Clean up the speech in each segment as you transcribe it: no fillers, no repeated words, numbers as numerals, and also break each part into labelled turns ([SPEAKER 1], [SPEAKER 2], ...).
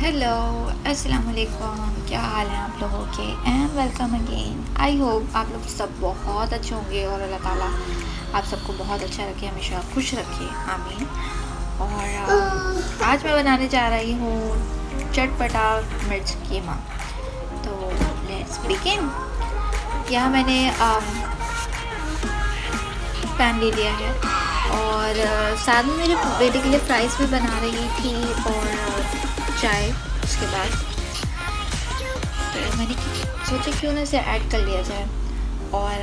[SPEAKER 1] Hello, अस्सलाम वालेकुम। क्या हाल है आप लोगों के? And welcome again. I hope आप लोग सब बहुत अच्छे होंगे और अल्लाह ताला आप सबको बहुत अच्छा रखे, हमेशा खुश रखे, आमीन। और आज मैं बनाने जा रही हूँ चटपटा मिर्च कीमा। तो लेट्स बिगिन। यहाँ मैंने पैन ले लिया है और साथ में मेरे बेटे के लिए फ्राइज़ भी बना रही थी और चाय। उसके बाद तो मैंने सोचा क्यों ना इसे ऐड कर लिया जाए। और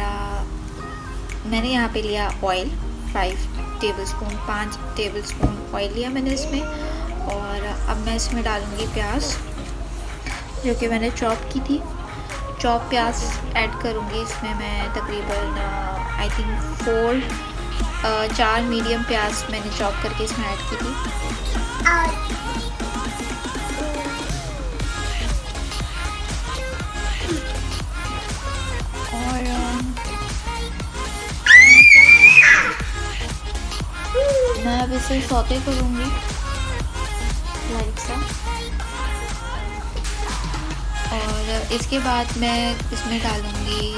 [SPEAKER 1] मैंने यहाँ पे लिया ऑयल 5 टेबलस्पून ऑयल लिया मैंने इसमें। और अब मैं इसमें डालूँगी प्याज जो कि मैंने चॉप की थी। चॉप प्याज ऐड करूँगी इसमें मैं तकरीबन आई थिंक 4 मीडियम प्याज मैंने चॉप करके इसमें ऐड की थी। और मैं अब इसे सौते करूँगी लाइट सा। और इसके बाद मैं इसमें डालूँगी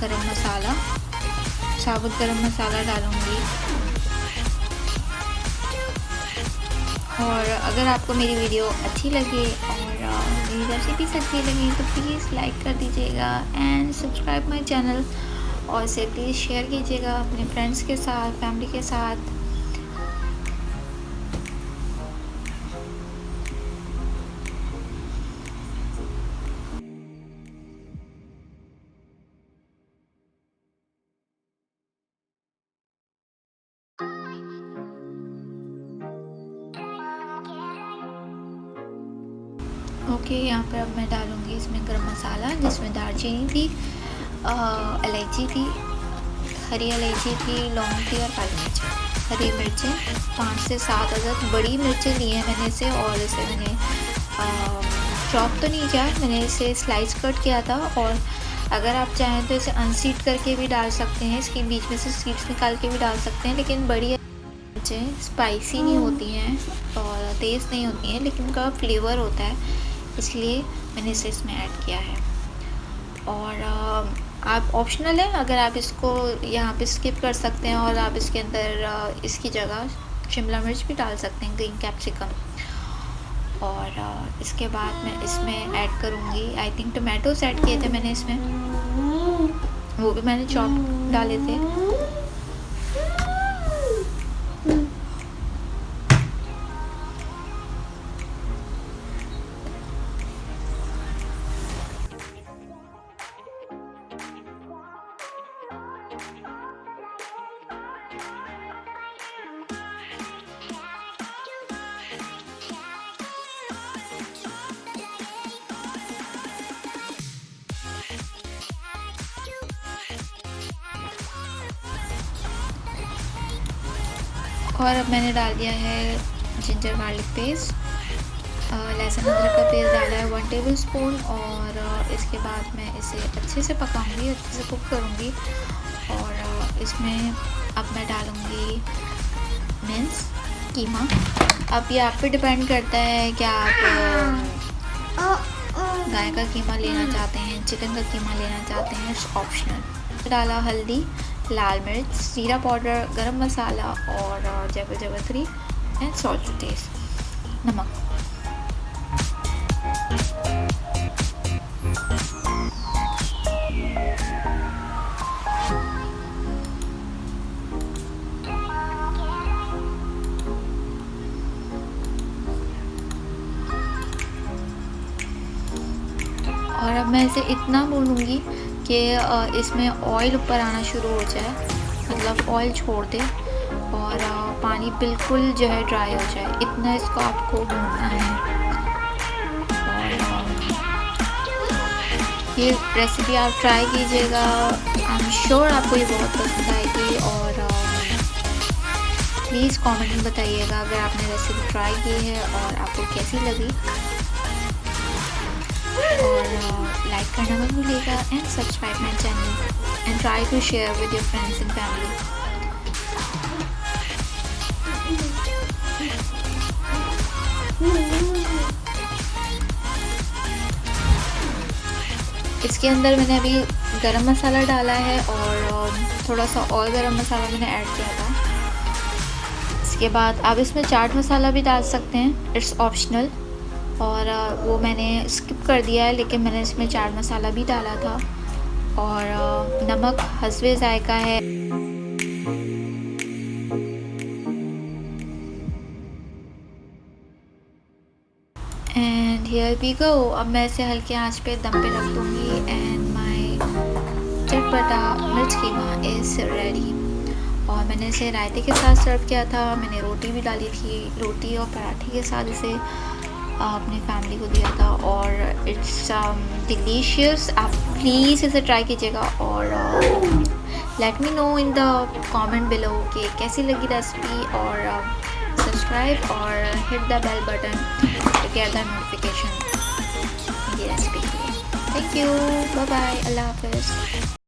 [SPEAKER 1] गरम मसाला, साबुत गरम मसाला डालूँगी। और अगर आपको मेरी वीडियो अच्छी लगे और मेरी रेसिपीज अच्छी लगी तो प्लीज़ लाइक कर दीजिएगा एंड सब्सक्राइब माय चैनल। और इसे प्लीज़ शेयर कीजिएगा अपने फ्रेंड्स के साथ, फैमिली के साथ। ओके, यहाँ पर अब मैं डालूँगी इसमें गरम मसाला जिसमें दालचीनी थी, इलायची थी, हरी इलायची थी, लौंग थी और काली मिर्च, हरी मिर्चें 5 से 7 अदद बड़ी मिर्चें ली हैं मैंने इसे। और इसे मैंने चॉप तो नहीं किया, मैंने इसे स्लाइस कट किया था। और अगर आप चाहें तो इसे अनसीड करके भी डाल सकते हैं, इसके बीच में से सीड्स निकाल के भी डाल सकते हैं। लेकिन बड़ी मिर्चें स्पाइसी नहीं होती हैं और तेज़ नहीं होती हैं, लेकिन उनका फ्लेवर होता है, इसलिए मैंने इसे इसमें ऐड किया है। और आप ऑप्शनल है, अगर आप इसको यहाँ पे स्किप कर सकते हैं और आप इसके अंदर इसकी जगह शिमला मिर्च भी डाल सकते हैं, ग्रीन कैप्सिकम। और इसके बाद मैं इसमें ऐड करूँगी, आई थिंक टमाटोस ऐड किए थे मैंने इसमें, वो भी मैंने चॉप डाले थे। और अब मैंने डाल दिया है जिंजर गार्लिक पेस्ट, लहसुन अदरक का पेस्ट डाला है 1 टेबलस्पून। और इसके बाद मैं इसे अच्छे से पकाऊंगी, अच्छे से कुक करूंगी। और इसमें अब मैं डालूंगी मिन्स कीमा। अब ये आप पे डिपेंड करता है कि आप गाय का कीमा लेना चाहते हैं, चिकन का कीमा लेना चाहते हैं, इट्स ऑप्शनल। डाला हल्दी, लाल मिर्च, जीरा पाउडर, गरम मसाला और जावित्री एंड सॉल्ट टू टेस्ट, नमक। और अब मैं इसे इतना भूनूंगी कि इसमें ऑयल ऊपर आना शुरू हो जाए, मतलब ऑयल छोड़ दे और पानी बिल्कुल जो है ड्राई हो जाए, इतना इसको आपको भूनना है। और ये रेसिपी आप ट्राई कीजिएगा, आई एम श्योर आपको ये बहुत पसंद आएगी। और प्लीज़ कमेंट में बताइएगा अगर आपने रेसिपी ट्राई की है और आपको कैसी लगी। और लाइक करना मत भूलिएगा and subscribe my channel and try to share with your friends and family. इसके अंदर मैंने अभी गरम मसाला डाला है और थोड़ा सा और गरम मसाला मैंने ऐड किया था। इसके बाद आप इसमें चाट मसाला भी डाल सकते हैं, इट्स ऑप्शनल, और वो मैंने स्किप कर दिया है, लेकिन मैंने इसमें चाट मसाला भी डाला था। और नमक हस्बे जायका है। And here we go. अब मैं इसे हल्के आंच पे दम पे रख दूँगी एंड माय चटपटा मिर्च कीमा इज़ रेडी। और मैंने इसे रायते के साथ सर्व किया था। मैंने रोटी भी डाली थी, रोटी और पराठे के साथ इसे अपनी फैमिली को दिया था और इट्स डिलीशियस। आप प्लीज़ इसे ट्राई कीजिएगा और let me know in the comment below कि कैसी लगी रेसिपी, और सब्सक्राइब और hit the bell button to get the notification मेरी रेसिपी के लिए। थैंक यू, बाय बाय, अल्लाह हाफिज़।